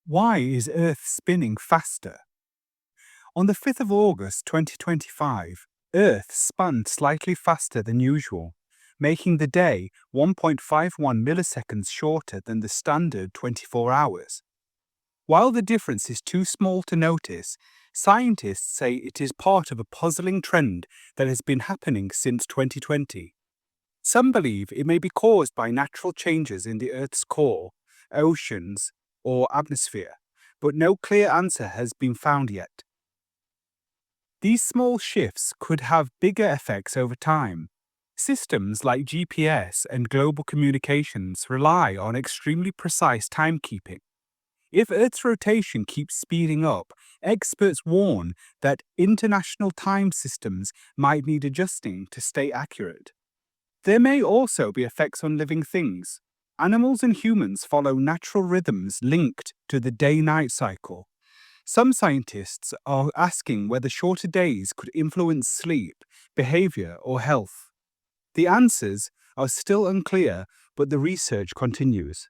Why is Earth spinning faster? On the 5th of August 2025, Earth spun slightly faster than usual, making the day 1.51 milliseconds shorter than the standard 24 hours. While the difference is too small to notice, scientists say it is part of a puzzling trend that has been happening since 2020. Some believe it may be caused by natural changes in the Earth's core, oceans, or atmosphere, but no clear answer has been found yet. These small shifts could have bigger effects over time. Systems like GPS and global communications rely on extremely precise timekeeping. If Earth's rotation keeps speeding up, experts warn that international time systems might need adjusting to stay accurate. There may also be effects on living things. Animals and humans follow natural rhythms linked to the day-night cycle. Some scientists are asking whether shorter days could influence sleep, behavior, or health. The answers are still unclear, but the research continues.